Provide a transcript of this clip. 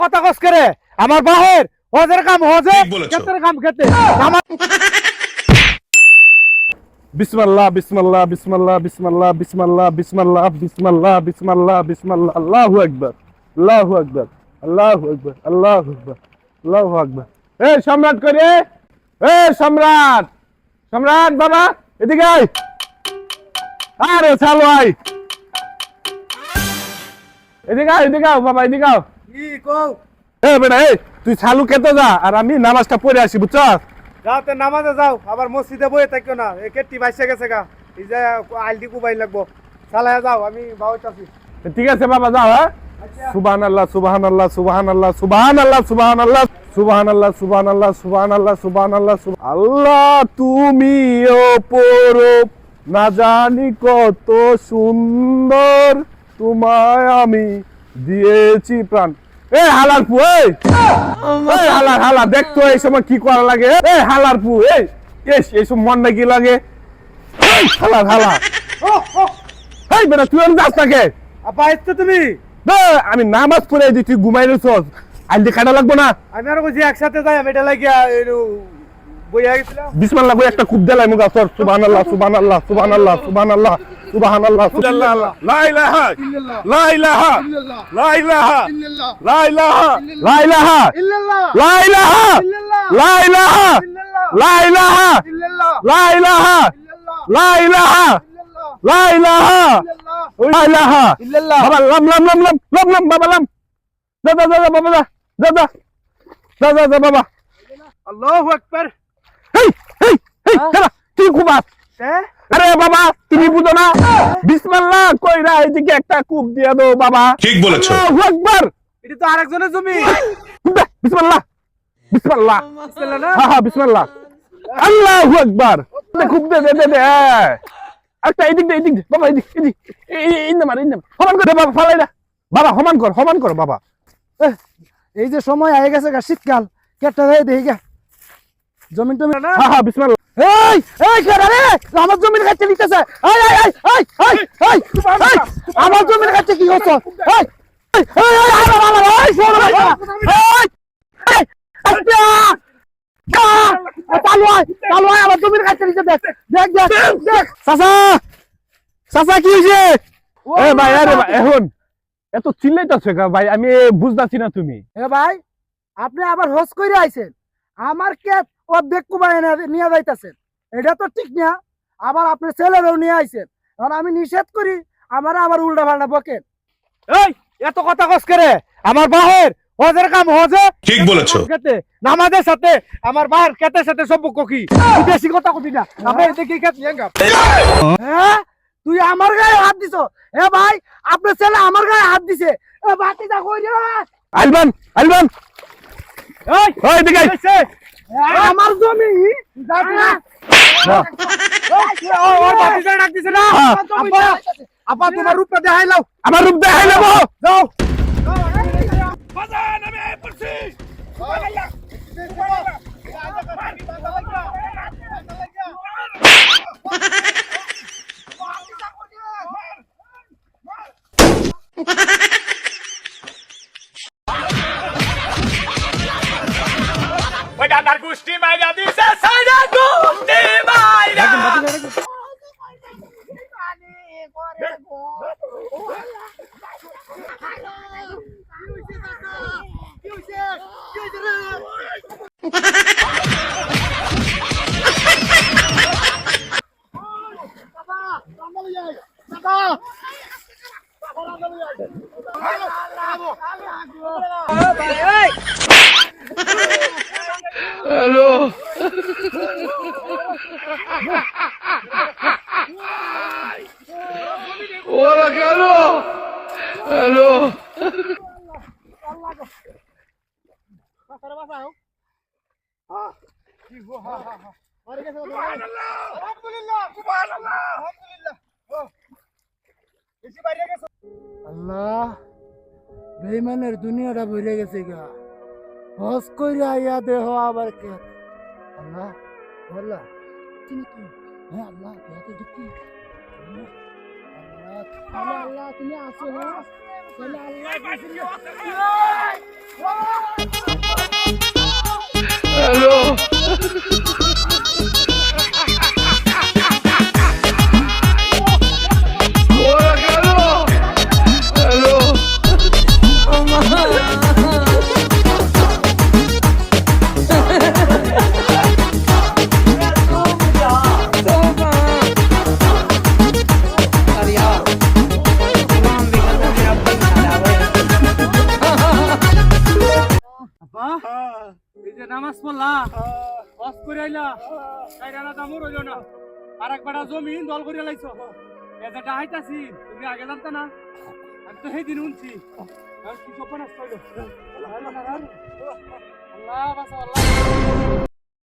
কথা কস করে আমার বাহের হজের কাম হজে ক্ষেতের কাম খেতে বিসমিল্লাহ বিসমিল্লাহ বিসমিল্লাহ বিসমিল্লাহ বিসমিল্লাহ বিসমিল্লাহ বিসমিল্লাহ বিসমিল্লাহ বিসমিল্লাহ আল্লাহু আকবার আল্লাহু আকবার আল্লাহু আকবার আল্লাহু আকবার আল্লাহু আকবার। এই সম্রাট করে, এই সম্রাট, সম্রাট বাবা এদিকে আয়। আরে চালু আয়, এদিকে আয়, এদিকে আও বাবা, এদিকে আও। কি কও? এ বেটা এই তুই চালু কেটে যা আর আমি নামাজটা পড়ে আসি বুঝছস। যাও তে নামাজে যাও, আবার মসজিদে বয়ে থাকিও না। এ কেটি বাইসে গেছে গা, এই যে আইলটি কুবাই লাগবো। চালায়া যাও, আমি বাউটাছি। ঠিক আছে বাবা যাও। হ্যাঁ সুবহানাল্লাহ সুবহানাল্লাহ সুবহানাল্লাহ সুবহানাল্লাহ সুবহানাল্লাহ সুবহানাল্লাহ সুবহানাল্লাহ সুবহানাল্লাহ সুবহানাল্লাহ আল্লাহ তুমি অপরূপ, না জানি কত সুন্দর, তোমায় আমি দিয়েছি প্রাণ। এ হালার পু, এই হালার হালার দেখতো এই সময় কি করা লাগে। এ হালার পু, এই সব মন নাকি লাগে। হালার হালার এই বেটা তুই যাস নাকি? আপা এসছো তুমি? আমি নামাজ পড়ে দিই, তুই ঘুমাই রয়েছস। আইলে কাটা লাগবো না? আমি আর বুঝি একসাথে যাই, আমি এটা লাগিয়া বইয়া গেছিলাম। বিসমিল্লাহ কই একটা খুব দেলাই মুগা সর। সুবহানাল্লাহ সুবহানাল্লাহ সুবহানাল্লাহ সুবহানাল্লাহ সুবহানাল্লাহ সুবহানাল্লাহ লা ইলাহা লা ইলাহা লা ইলাহা লা ইলাহা লা ইলাহা লা ইলাহা লা ইলাহা লা ইলাহা লা ইলাহা লা ইলাহা লা ইলাহা লা ইলাহা ইল্লাল্লাহ। বাবা লাম লাম লাম লাম লাম লাম বাবা লাম। যা যা যা বাবা যা যা যা যা যা যা বাবা। আল্লাহু আকবার। এই এই এই দাঁড়া, কি ঘুমাস? আরে বাবা তুমি বুঝো না? বিসমিল্লাহ কইরা এদিকে একটা কূপ দিয়া দাও বাবা। ঠিক বলেছো। আল্লাহু আকবার। এটা তো আরেকজনের জমি। বিসমিল্লাহ বিসমিল্লাহ বিসমিল্লাহ না? হ্যাঁ হ্যাঁ বিসমিল্লাহ। আল্লাহু আকবার। কূপ দে দে দে। একটা এদিক দে এদিক দে বাবা, এদিক এদিক এই না মার, এই না সমান করে বাবা, ফালাই না বাবা, সমান কর বাবা। এই যে সময় আয়ে গেছে গা, শীতকাল, কেটে দেয় দেখি গা জমিন টমিন না। হ্যাঁ হ্যাঁ বিসমিল্লাহ। এই এই কেডা রে আমার জমির কাছে নিতেছে? এই এই এই এই এই এই এই আমার জমির কাছে কি হচ্ছে? এই এই এই আরে এই শোন এই এই আচ্ছা চালু আয় আমার জমির কাছে নিতে দেখ দেখ দেখ দেখ। চাচা চাচা কি হইছে? এ ভাই আরে ভাই এখন এত চিল্লাইতাছে কা ভাই, আমি বুঝতাছি না তুমি। এ ভাই, আপনি আবার হোস কইরা আইছেন, আমার ক্ষেত অর্ধেক কুবাই নিয়ে যাইতাছেন, এটা তো ঠিক না। আবার আপনি ছেলেরও নিয়ে আইছেন, কারণ আমি নিষেধ করি, আবার উল্টা পাল্টা বকেন। এই এত কথা কস করে আমার বাহের হজের কাম হজে ঠিক বলেছো। খেতে নামাজের সাথে আমার বাহের খেতের সাথে সম্পর্ক কি? তুই বেশি কথা কবি না, আমরা এদিকে খেত নিয়ে গা। হ্যাঁ, তুই আমার গায়ে হাত দিছ? এ ভাই, আপনার ছেলে আমার গায়ে হাত দিছে। এ বাতিটা কই রে? আলবান আলবান এই ওই দিকে আমার জমি ওর বাতিটা ডাক দিছে না। আপা তোমার রূপটা দেখাইলাও। আমার রূপ দেখাই নেব, যাও। গোষ্ঠী মাইরা দিছে, সাইরা গোষ্ঠী মাইরা। হ্যালো ওরা কেন? হ্যালো আল্লাহ, বেঈমানের দুনিয়াটা ভরে গেছে গা। হজ কইরা আইয়া দেহ আবার কে? আল্লাহ আল্লাহ তুমি কি? হ্যাঁ আল্লাহ দেখি আল্লাহ আল্লাহ আল্লাহ তুমি আছো না? এই যে নামাজ পড়লা হজ করে আইলা তাই রানা দামুর হইল না আর একবার জমিন দল করে লাইছো এটা হাইতাছি তুমি আগে জানতে না আমি তো সেই দিন শুনছি কি সপন আসতো আল্লাহ বাসা আল্লাহ